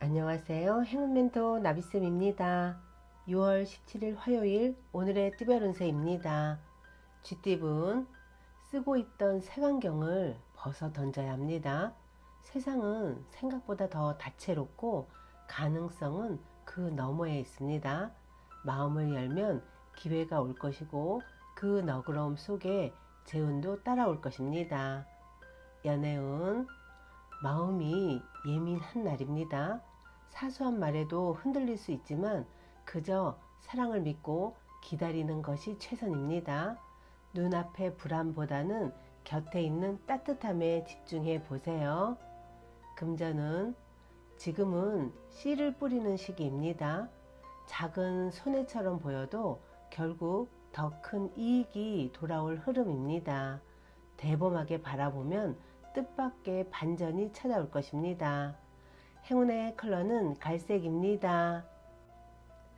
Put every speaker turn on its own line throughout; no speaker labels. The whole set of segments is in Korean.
안녕하세요. 행운멘토 나비쌤입니다. 6월 17일 화요일 오늘의 띠별 운세입니다. 쥐띠분 쓰고 있던 색안경을 벗어 던져야 합니다. 세상은 생각보다 더 다채롭고 가능성은 그 너머에 있습니다. 마음을 열면 기회가 올 것이고 그 너그러움 속에 재운도 따라올 것입니다. 연애운 마음이 예민한 날입니다. 사소한 말에도 흔들릴 수 있지만 그저 사랑을 믿고 기다리는 것이 최선입니다. 눈앞의 불안보다는 곁에 있는 따뜻함에 집중해 보세요. 금전은 지금은 씨를 뿌리는 시기입니다. 작은 손해처럼 보여도 결국 더 큰 이익이 돌아올 흐름입니다. 대범하게 바라보면 뜻밖의 반전이 찾아올 것입니다. 행운의 컬러는 갈색입니다.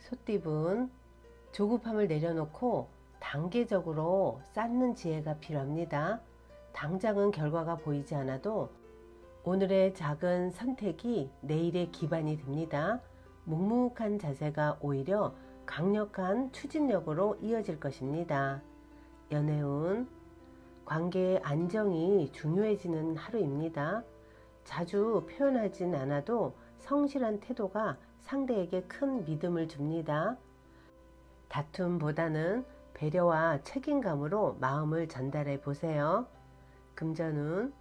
소띠분 조급함을 내려놓고 단계적으로 쌓는 지혜가 필요합니다. 당장은 결과가 보이지 않아도 오늘의 작은 선택이 내일의 기반이 됩니다. 묵묵한 자세가 오히려 강력한 추진력으로 이어질 것입니다. 연애운 관계의 안정이 중요해지는 하루입니다. 자주 표현하진 않아도 성실한 태도가 상대에게 큰 믿음을 줍니다. 다툼보다는 배려와 책임감으로 마음을 전달해 보세요. 금전운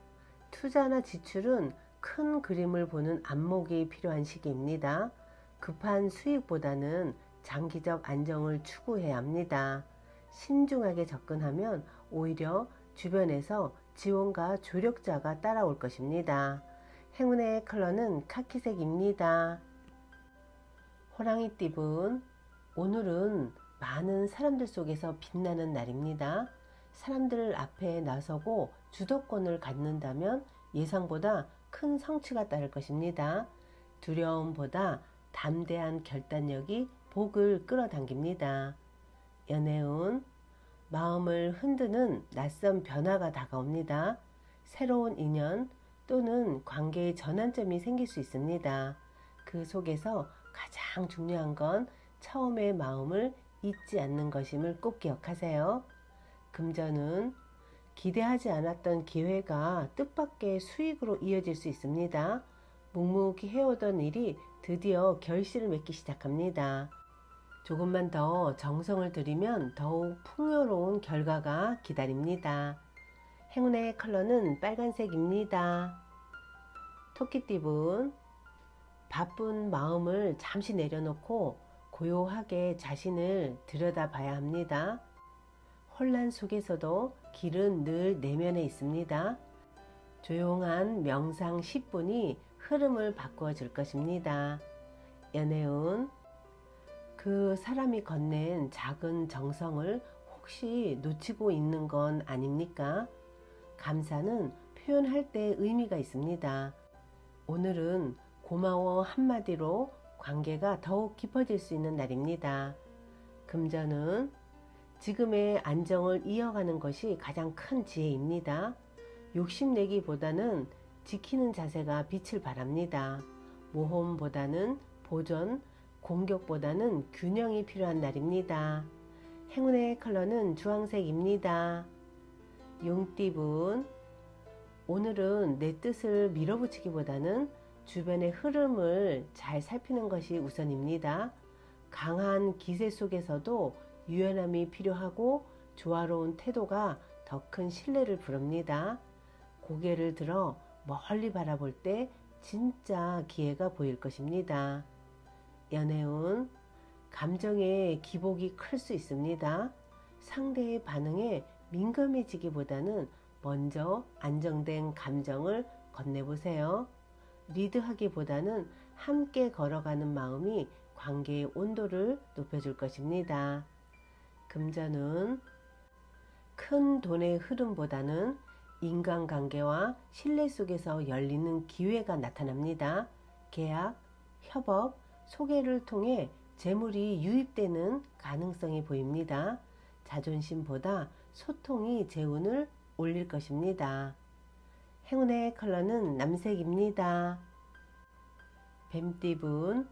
투자나 지출은 큰 그림을 보는 안목이 필요한 시기입니다. 급한 수익보다는 장기적 안정을 추구해야 합니다. 신중하게 접근하면 오히려 주변에서 지원과 조력자가 따라올 것입니다. 행운의 컬러는 카키색입니다. 호랑이띠분 오늘은 많은 사람들 속에서 빛나는 날입니다. 사람들 앞에 나서고 주도권을 갖는다면 예상보다 큰 성취가 따를 것입니다. 두려움보다 담대한 결단력이 복을 끌어당깁니다. 연애운 마음을 흔드는 낯선 변화가 다가옵니다. 새로운 인연 또는 관계의 전환점이 생길 수 있습니다. 그 속에서 가장 중요한 건 처음의 마음을 잊지 않는 것임을 꼭 기억하세요. 금전은 기대하지 않았던 기회가 뜻밖의 수익으로 이어질 수 있습니다. 묵묵히 해오던 일이 드디어 결실을 맺기 시작합니다. 조금만 더 정성을 들이면 더욱 풍요로운 결과가 기다립니다. 행운의 컬러는 빨간색입니다. 토끼띠분 바쁜 마음을 잠시 내려놓고 고요하게 자신을 들여다봐야 합니다. 혼란 속에서도 길은 늘 내면에 있습니다. 조용한 명상 10분이 흐름을 바꾸어 줄 것입니다. 연애운 그 사람이 건넨 작은 정성을 혹시 놓치고 있는 건 아닙니까? 감사는 표현할 때 의미가 있습니다. 오늘은 고마워 한마디로 관계가 더욱 깊어질 수 있는 날입니다. 금전은 지금의 안정을 이어가는 것이 가장 큰 지혜입니다. 욕심내기보다는 지키는 자세가 빛을 발합니다. 모험보다는 보존, 공격보다는 균형이 필요한 날입니다. 행운의 컬러는 주황색입니다. 용띠분 오늘은 내 뜻을 밀어붙이기보다는 주변의 흐름을 잘 살피는 것이 우선입니다. 강한 기세 속에서도 유연함이 필요하고 조화로운 태도가 더 큰 신뢰를 부릅니다. 고개를 들어 멀리 바라볼 때 진짜 기회가 보일 것입니다. 연애운 감정의 기복이 클 수 있습니다. 상대의 반응에 민감해지기보다는 먼저 안정된 감정을 건네보세요. 리드하기보다는 함께 걸어가는 마음이 관계의 온도를 높여줄 것입니다. 금전은 큰 돈의 흐름보다는 인간관계와 신뢰 속에서 열리는 기회가 나타납니다. 계약, 협업, 소개를 통해 재물이 유입되는 가능성이 보입니다. 자존심보다 소통이 재운을 올릴 것입니다. 행운의 컬러는 남색입니다. 뱀띠분,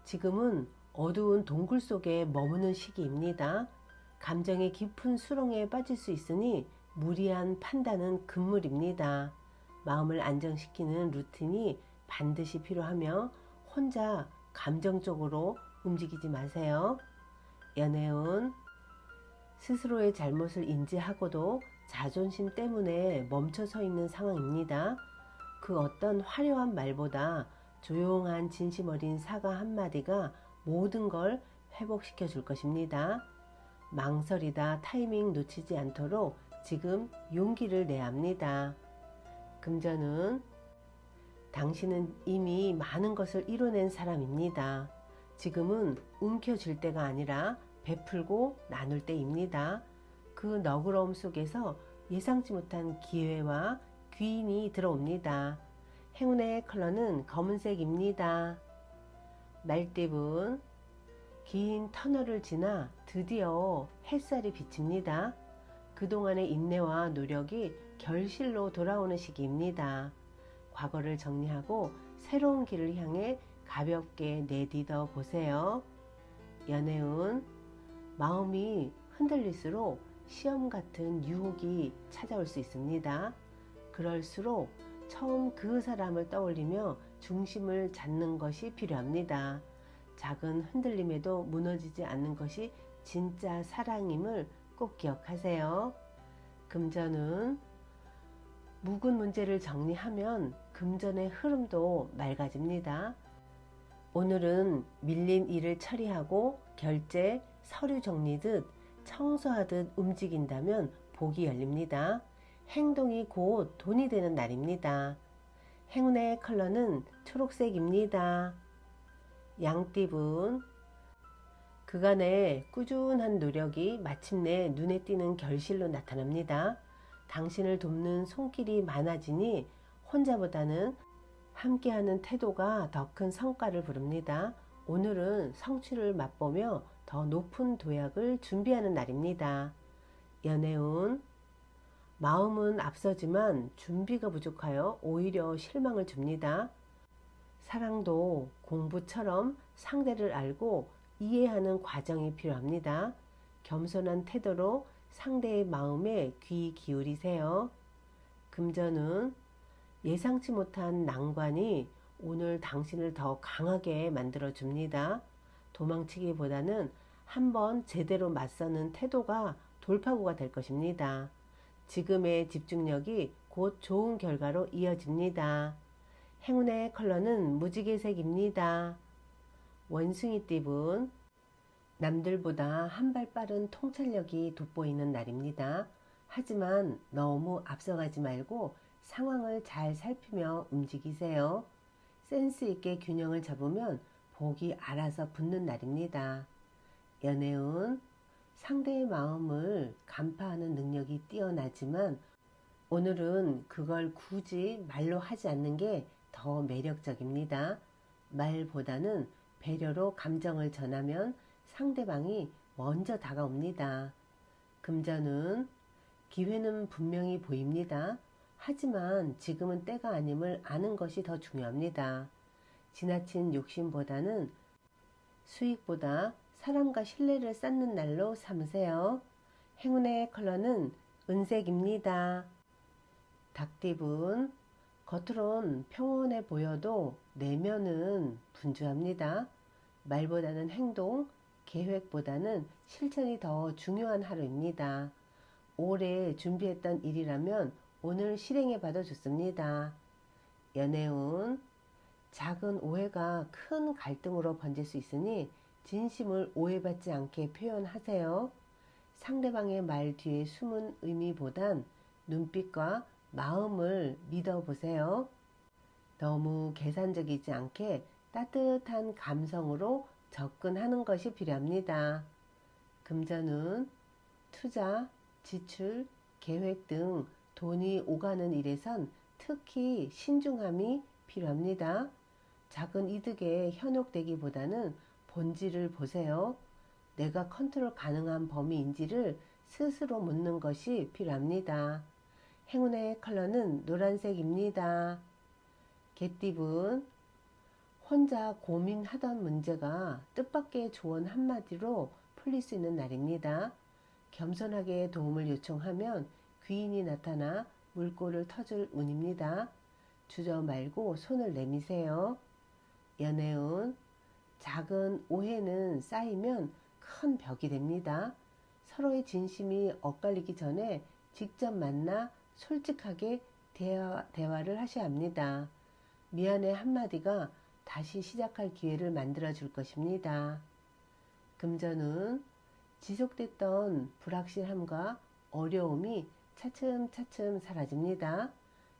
지금은 어두운 동굴 속에 머무는 시기입니다. 감정의 깊은 수렁에 빠질 수 있으니 무리한 판단은 금물입니다. 마음을 안정시키는 루틴이 반드시 필요하며 혼자 감정적으로 움직이지 마세요. 연애운, 스스로의 잘못을 인지하고도 자존심 때문에 멈춰서 있는 상황입니다. 그 어떤 화려한 말보다 조용한 진심 어린 사과 한마디가 모든 걸 회복시켜 줄 것입니다. 망설이다 타이밍 놓치지 않도록 지금 용기를 내야 합니다. 금전은, 당신은 이미 많은 것을 이뤄낸 사람입니다. 지금은 움켜쥘 때가 아니라 베풀고 나눌 때입니다. 그 너그러움 속에서 예상치 못한 기회와 귀인이 들어옵니다. 행운의 컬러는 검은색입니다. 말띠분, 긴 터널을 지나 드디어 햇살이 비칩니다. 그동안의 인내와 노력이 결실로 돌아오는 시기입니다. 과거를 정리하고 새로운 길을 향해 가볍게 내딛어 보세요. 연애운, 마음이 흔들릴수록 시험 같은 유혹이 찾아올 수 있습니다. 그럴수록 처음 그 사람을 떠올리며 중심을 잡는 것이 필요합니다. 작은 흔들림에도 무너지지 않는 것이 진짜 사랑임을 꼭 기억하세요. 금전은, 묵은 문제를 정리하면 금전의 흐름도 맑아집니다. 오늘은 밀린 일을 처리하고 결제, 서류 정리 듯 청소하듯 움직인다면 복이 열립니다. 행동이 곧 돈이 되는 날입니다. 행운의 컬러는 초록색입니다. 양띠분, 그간의 꾸준한 노력이 마침내 눈에 띄는 결실로 나타납니다. 당신을 돕는 손길이 많아지니 혼자보다는 함께하는 태도가 더 큰 성과를 부릅니다. 오늘은 성취를 맛보며 더 높은 도약을 준비하는 날입니다. 연애운, 마음은 앞서지만 준비가 부족하여 오히려 실망을 줍니다. 사랑도 공부처럼 상대를 알고 이해하는 과정이 필요합니다. 겸손한 태도로 상대의 마음에 귀 기울이세요. 금전은, 예상치 못한 난관이 오늘 당신을 더 강하게 만들어 줍니다. 도망치기보다는 한번 제대로 맞서는 태도가 돌파구가 될 것입니다. 지금의 집중력이 곧 좋은 결과로 이어집니다. 행운의 컬러는 무지개색입니다. 원숭이띠분, 남들보다 한 발 빠른 통찰력이 돋보이는 날입니다. 하지만 너무 앞서가지 말고 상황을 잘 살피며 움직이세요. 센스 있게 균형을 잡으면 복이 알아서 붙는 날입니다. 연애운, 상대의 마음을 간파하는 능력이 뛰어나지만 오늘은 그걸 굳이 말로 하지 않는 게 더 매력적입니다. 말보다는 배려로 감정을 전하면 상대방이 먼저 다가옵니다. 금전은, 기회는 분명히 보입니다. 하지만 지금은 때가 아님을 아는 것이 더 중요합니다. 지나친 욕심보다는 수익보다 사람과 신뢰를 쌓는 날로 삼으세요. 행운의 컬러는 은색입니다. 닭띠분, 겉으론 평온해 보여도 내면은 분주합니다. 말보다는 행동, 계획보다는 실천이 더 중요한 하루입니다. 오래 준비했던 일이라면 오늘 실행해 봐도 좋습니다. 연애운, 작은 오해가 큰 갈등으로 번질 수 있으니 진심을 오해받지 않게 표현하세요. 상대방의 말 뒤에 숨은 의미보단 눈빛과 마음을 믿어보세요. 너무 계산적이지 않게 따뜻한 감성으로 접근하는 것이 필요합니다. 금전은, 투자, 지출, 계획 등 돈이 오가는 일에선 특히 신중함이 필요합니다. 작은 이득에 현혹되기보다는 본질을 보세요. 내가 컨트롤 가능한 범위인지를 스스로 묻는 것이 필요합니다. 행운의 컬러는 노란색입니다. 개띠분, 혼자 고민하던 문제가 뜻밖의 조언 한마디로 풀릴 수 있는 날입니다. 겸손하게 도움을 요청하면 귀인이 나타나 물꼬를 터줄 운입니다. 주저 말고 손을 내미세요. 연애운, 작은 오해는 쌓이면 큰 벽이 됩니다. 서로의 진심이 엇갈리기 전에 직접 만나 솔직하게 대화를 하셔야 합니다. 미안해 한마디가 다시 시작할 기회를 만들어 줄 것입니다. 금전운, 지속됐던 불확실함과 어려움이 차츰차츰 사라집니다.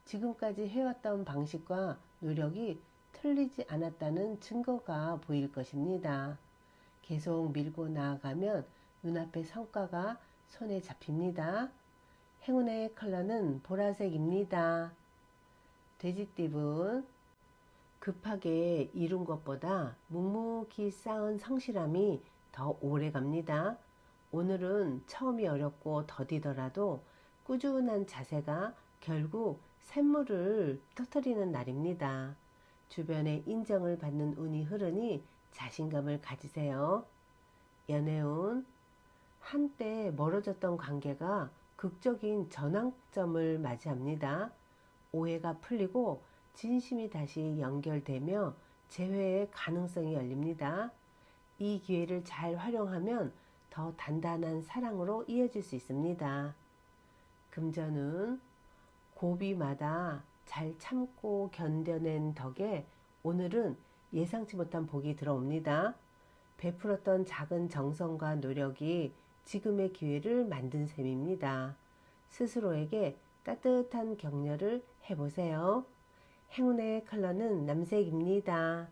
지금까지 해왔던 방식과 노력이 틀리지 않았다는 증거가 보일 것입니다. 계속 밀고 나아가면 눈앞의 성과가 손에 잡힙니다. 행운의 컬러는 보라색입니다. 돼지띠분, 급하게 이룬 것보다 묵묵히 쌓은 성실함이 더 오래 갑니다. 오늘은 처음이 어렵고 더디더라도 꾸준한 자세가 결국 샘물을 터뜨리는 날입니다. 주변의 인정을 받는 운이 흐르니 자신감을 가지세요. 연애운, 한때 멀어졌던 관계가 극적인 전환점을 맞이합니다. 오해가 풀리고 진심이 다시 연결되며 재회의 가능성이 열립니다. 이 기회를 잘 활용하면 더 단단한 사랑으로 이어질 수 있습니다. 금전운, 고비마다 잘 참고 견뎌낸 덕에 오늘은 예상치 못한 복이 들어옵니다. 베풀었던 작은 정성과 노력이 지금의 기회를 만든 셈입니다. 스스로에게 따뜻한 격려를 해보세요. 행운의 컬러는 남색입니다.